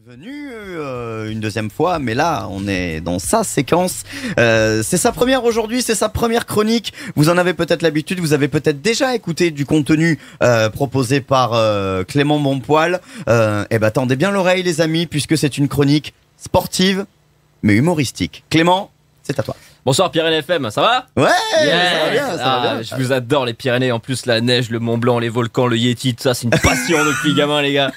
Venu une deuxième fois, mais là on est dans sa séquence. C'est sa première aujourd'hui, c'est sa première chronique. Vous en avez peut-être l'habitude, vous avez peut-être déjà écouté du contenu proposé par Clément Bonpoil. Tendez bien l'oreille les amis, puisque c'est une chronique sportive mais humoristique. Clément, c'est à toi. Bonsoir Pyrénées FM, ça va? Ouais, yes, ça va bien, ça va bien. Je vous adore les Pyrénées, en plus la neige, le Mont Blanc, les volcans, le Yéti, tout ça c'est une passion depuis gamin les gars.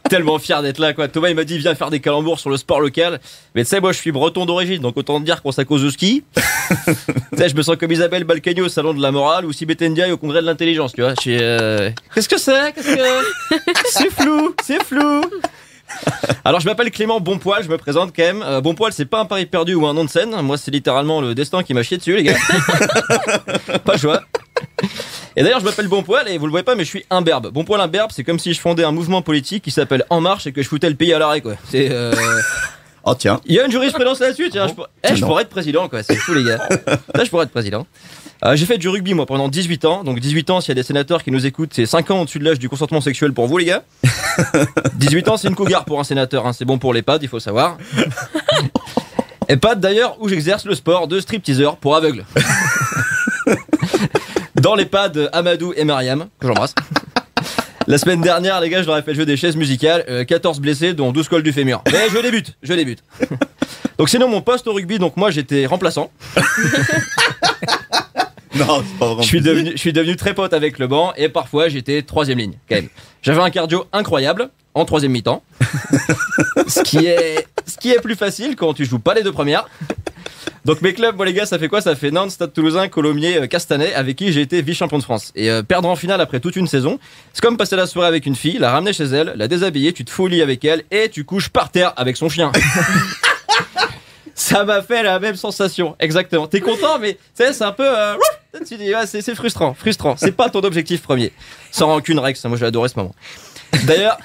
Tellement fier d'être là quoi. Thomas il m'a dit viens faire des calembours sur le sport local. Mais tu sais moi je suis breton d'origine, donc autant te dire qu'on c'est à cause du ski. Tu sais je me sens comme Isabelle Balkany au salon de la morale ou Sibeth Ndiaye au congrès de l'intelligence, tu vois. Qu'est-ce que c'est? C'est flou. Alors je m'appelle Clément Bonpoil, je me présente quand même. Bonpoil c'est pas un pari perdu ou un nom de scène. Moi c'est littéralement le destin qui m'a chié dessus les gars. Pas joie. Et d'ailleurs je m'appelle Bonpoil et vous le voyez pas mais je suis imberbe. Bonpoil imberbe c'est comme si je fondais un mouvement politique qui s'appelle En Marche et que je foutais le pays à l'arrêt quoi. C'est Oh tiens. Il y a une jurisprudence là-dessus tiens. Je pourrais être président quoi, c'est fou les gars. Là je pourrais être président. J'ai fait du rugby moi pendant 18 ans. Donc 18 ans s'il y a des sénateurs qui nous écoutent c'est 5 ans au-dessus de l'âge du consentement sexuel pour vous les gars. 18 ans c'est une cougar pour un sénateur hein. C'est bon pour l'EHPAD il faut savoir. EHPAD d'ailleurs où j'exerce le sport de stripteaseur pour aveugles. Dans l'EHPAD Amadou et Mariam, que j'embrasse. La semaine dernière, les gars, je leur ai fait jouer des chaises musicales, 14 blessés, dont 12 cols du fémur. Mais je débute. Donc sinon, mon poste au rugby, donc moi, j'étais remplaçant. Non, c'est pas vraiment. Je suis devenu très pote avec le banc, et parfois, j'étais 3ème ligne, quand même. J'avais un cardio incroyable, en 3ème mi-temps. Ce qui est plus facile quand tu joues pas les deux premières. Donc mes clubs, moi les gars, ça fait quoi? Ça fait Nantes, Stade Toulousain, Colomiers, Castanet, avec qui j'ai été vice-champion de France. Et perdre en finale après toute une saison, c'est comme passer la soirée avec une fille, la ramener chez elle, la déshabiller, tu te fous au lit avec elle et tu couches par terre avec son chien. Ça m'a fait la même sensation, exactement. T'es content, mais tu sais, c'est un peu... tu dis, ouais, c'est frustrant. C'est pas ton objectif premier. Sans rancune, Rex, moi j'ai adoré ce moment. D'ailleurs,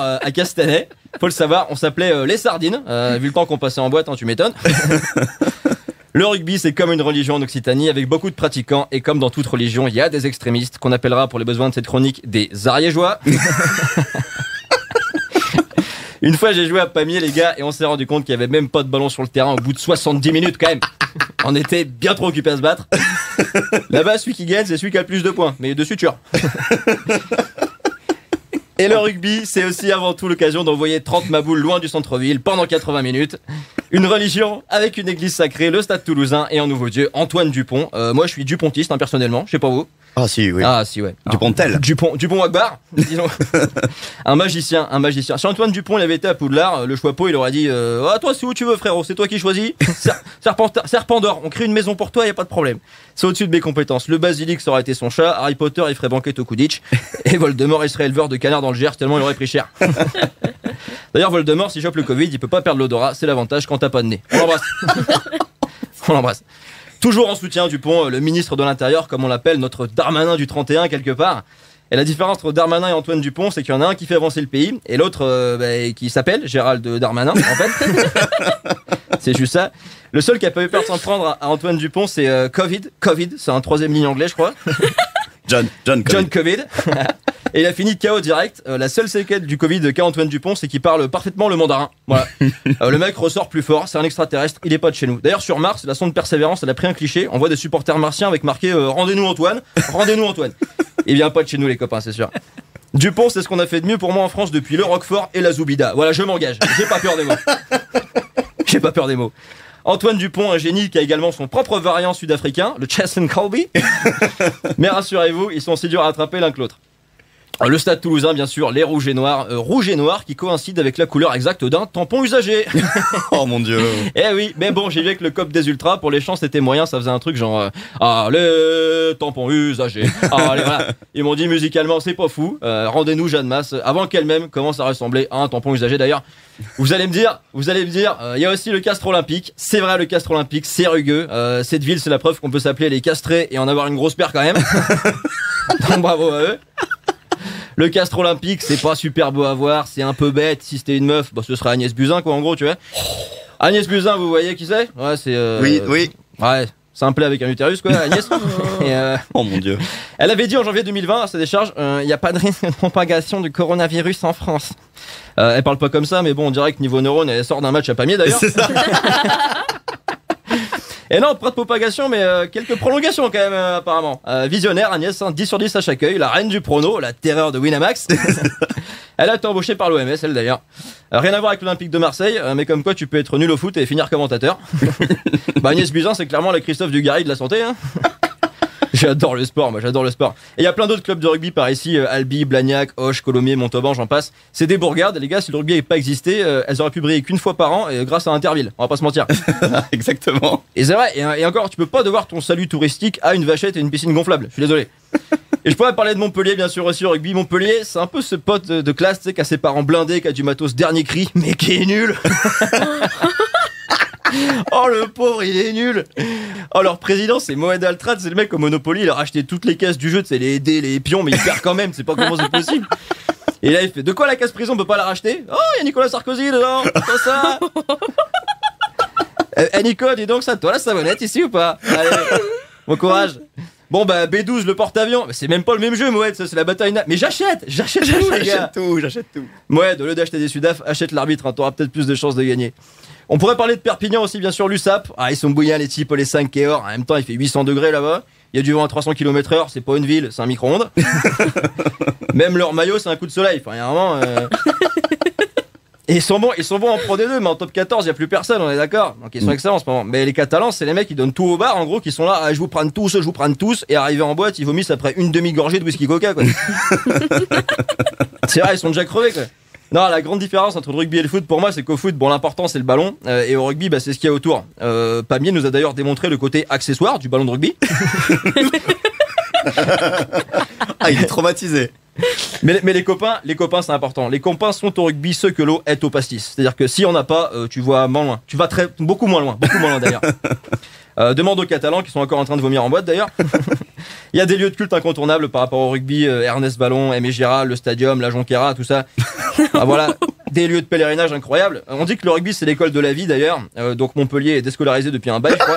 à Castanet, faut le savoir, on s'appelait les sardines, vu le temps qu'on passait en boîte, hein, tu m'étonnes. Le rugby, c'est comme une religion en Occitanie, avec beaucoup de pratiquants, et comme dans toute religion, il y a des extrémistes, qu'on appellera pour les besoins de cette chronique des ariégeois. Une fois, j'ai joué à Pamiers, les gars, et on s'est rendu compte qu'il y avait même pas de ballon sur le terrain au bout de 70 minutes, quand même. On était bien trop occupés à se battre. Là-bas, celui qui gagne, c'est celui qui a le plus de points, mais de suture. Et le rugby, c'est aussi avant tout l'occasion d'envoyer 30 maboules loin du centre-ville pendant 80 minutes. Une religion avec une église sacrée, le Stade Toulousain et un nouveau dieu, Antoine Dupont. Moi, je suis dupontiste, hein, personnellement, je sais pas vous. Ah si, oui. Ah si, ouais. Dupontel. Dupont Akbar, disons. Un magicien. Si Antoine Dupont il avait été à Poudlard, le Choixpeau, il aurait dit ah, toi, c'est où tu veux, frérot, c'est toi qui choisis. Serpent d'or, on crée une maison pour toi, y a pas de problème. C'est au-dessus de mes compétences. Le basilic, ça aurait été son chat. Harry Potter, il ferait banquette au Quidditch. Et Voldemort, il serait éleveur de canards dans le Gers, tellement il aurait pris cher. D'ailleurs, Voldemort, s'il chope le Covid, il peut pas perdre l'odorat, c'est l'avantage quand t'as pas de nez. On l'embrasse. Toujours en soutien Dupont, le ministre de l'Intérieur, comme on l'appelle, notre Darmanin du 31 quelque part. Et la différence entre Darmanin et Antoine Dupont, c'est qu'il y en a un qui fait avancer le pays, et l'autre qui s'appelle Gérald Darmanin, en fait. C'est juste ça. Le seul qui a pas eu peur de s'en prendre à Antoine Dupont, c'est Covid, c'est un 3ème ligne anglais, je crois. John Covid. Et il a fini KO direct. La seule séquelle du Covid qu'a Antoine Dupont, c'est qu'il parle parfaitement le mandarin. Voilà. Le mec ressort plus fort, c'est un extraterrestre, il est pas de chez nous. D'ailleurs sur Mars, la sonde Persévérance, elle a pris un cliché. On voit des supporters martiens avec marqué rendez-nous Antoine. Il vient pas de chez nous les copains, c'est sûr. Dupont, c'est ce qu'on a fait de mieux pour moi en France depuis le Roquefort et la Zoubida. Voilà, je m'engage. J'ai pas peur des mots. Antoine Dupont, un génie qui a également son propre variant sud-africain, le Cheslin Colby. Mais rassurez-vous, ils sont aussi durs à attraper l'un que l'autre. Le Stade Toulousain, bien sûr, les rouges et noirs qui coïncident avec la couleur exacte d'un tampon usagé. Oh mon dieu. Eh oui, mais bon, j'ai vu avec le COP des Ultras, pour les chants c'était moyen, ça faisait un truc genre allez, tampon usagé. Allez, voilà. Ils m'ont dit musicalement, c'est pas fou, rendez-nous Jeanne Masse, avant qu'elle-même commence à ressembler à un tampon usagé d'ailleurs. Vous allez me dire, il y a aussi le Castre Olympique. C'est vrai, le Castre Olympique, c'est rugueux. Cette ville, c'est la preuve qu'on peut s'appeler les Castrés et en avoir une grosse paire quand même. Donc bravo à eux. Le Castre Olympique, c'est pas super beau à voir, c'est un peu bête. Si c'était une meuf, ce serait Agnès Buzyn, quoi, en gros, tu vois. Agnès Buzyn, vous voyez qui c'est? Ouais, c'est. Oui. Ouais, C'est un plaid avec un utérus, quoi, Agnès. Et, Oh mon dieu. elle avait dit en janvier 2020 à sa décharge, il n'y a pas de risque de propagation du coronavirus en France. Elle parle pas comme ça, mais bon, on dirait que niveau neurones, elle sort d'un match à Pamiers d'ailleurs. C'est ça. Et non, pas de propagation, mais quelques prolongations quand même, apparemment. Visionnaire, Agnès, 10 sur 10 à chaque œil, la reine du prono, la terreur de Winamax. Elle a été embauchée par l'OMS, elle d'ailleurs. Rien à voir avec l'Olympique de Marseille, mais comme quoi tu peux être nul au foot et finir commentateur. Bah, Agnès Buzyn, c'est clairement la Christophe Dugarry de la santé. Hein. J'adore le sport, moi j'adore le sport. Et il y a plein d'autres clubs de rugby par ici, Albi, Blagnac, Auch, Colomiers, Montauban, j'en passe. C'est des bourgades, les gars, si le rugby n'avait pas existé, elles auraient pu briller qu'une fois par an et grâce à Interville, on va pas se mentir. Exactement. Et c'est vrai, et encore, tu peux pas devoir ton salut touristique à une vachette et une piscine gonflable, je suis désolé. Et je pourrais parler de Montpellier, bien sûr, aussi au rugby. Montpellier, c'est un peu ce pote de classe, tu sais, qui a ses parents blindés, qui a du matos dernier cri, mais qui est nul. Oh le pauvre, il est nul. Oh, leur président, c'est Mohamed Altrad, c'est le mec au Monopoly, il a racheté toutes les caisses du jeu, c'est les dés, les pions, mais il perd quand même, c'est pas comment c'est possible. Et là il fait, de quoi la casse prison, on peut pas la racheter? Oh, il y a Nicolas Sarkozy dedans, c'est ça. Nico, dis donc ça, toi la savonnette ici ou pas? Allez, bon courage. Bon bah B12 le porte-avions, c'est même pas le même jeu Moed, ça c'est la bataille mais j'achète tout les gars. J'achète tout. Moed, au lieu d'acheter des Sudaf, achète l'arbitre, hein, t'auras peut-être plus de chances de gagner. On pourrait parler de Perpignan aussi bien sûr, l'USAP. Ah ils sont bouillants les types, les 5 Kéor, en même temps il fait 800 degrés là-bas. Il y a du vent à 300 km/h, c'est pas une ville, c'est un micro-ondes. Même leur maillot c'est un coup de soleil, enfin il y a un moment... Et ils sont bons en Pro D2, mais en top 14, il n'y a plus personne, on est d'accord. Donc ils sont excellents en ce moment. Mais les Catalans, c'est les mecs qui donnent tout au bar, en gros, qui sont là, ah, je vous prends tous, et arrivés en boîte, ils vomissent après une demi-gorgée de whisky coca, quoi. C'est vrai, ils sont déjà crevés, quoi. Non, la grande différence entre le rugby et le foot, pour moi, c'est qu'au foot, bon, l'important, c'est le ballon, et au rugby, bah, c'est ce qu'il y a autour. Pamiers nous a d'ailleurs démontré le côté accessoire du ballon de rugby. Ah, il est traumatisé. Mais les copains, c'est important. Les copains sont au rugby ce que l'eau est au pastis. C'est-à-dire que si on n'a pas, tu vois moins loin. Tu vas beaucoup moins loin d'ailleurs. Demande aux Catalans qui sont encore en train de vomir en boîte d'ailleurs. Il y a des lieux de culte incontournables par rapport au rugby, Ernest Ballon, Aimé Girard, le Stadium, la Jonquera, tout ça. Ah, voilà, des lieux de pèlerinage incroyables. On dit que le rugby c'est l'école de la vie d'ailleurs. Donc Montpellier est déscolarisé depuis un bail, je crois.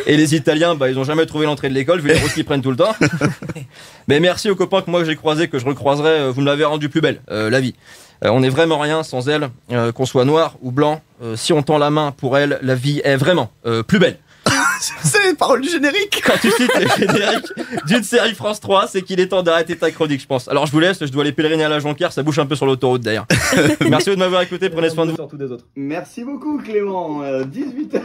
Et les Italiens, bah, ils ont jamais trouvé l'entrée de l'école, vu les routes qu'ils prennent tout le temps. Mais merci aux copains que moi j'ai croisés, que je recroiserai, vous me l'avez rendu plus belle, la vie. On n'est vraiment rien sans elle, qu'on soit noir ou blanc. Si on tend la main pour elle, la vie est vraiment plus belle. C'est les paroles du générique. Quand tu cites le générique d'une série France 3, c'est qu'il est temps d'arrêter ta chronique, je pense. Alors je vous laisse, je dois aller pèleriner à la Jonquière, ça bouge un peu sur l'autoroute d'ailleurs. Merci de m'avoir écouté, prenez soin de vous. Merci beaucoup Clément, 18h.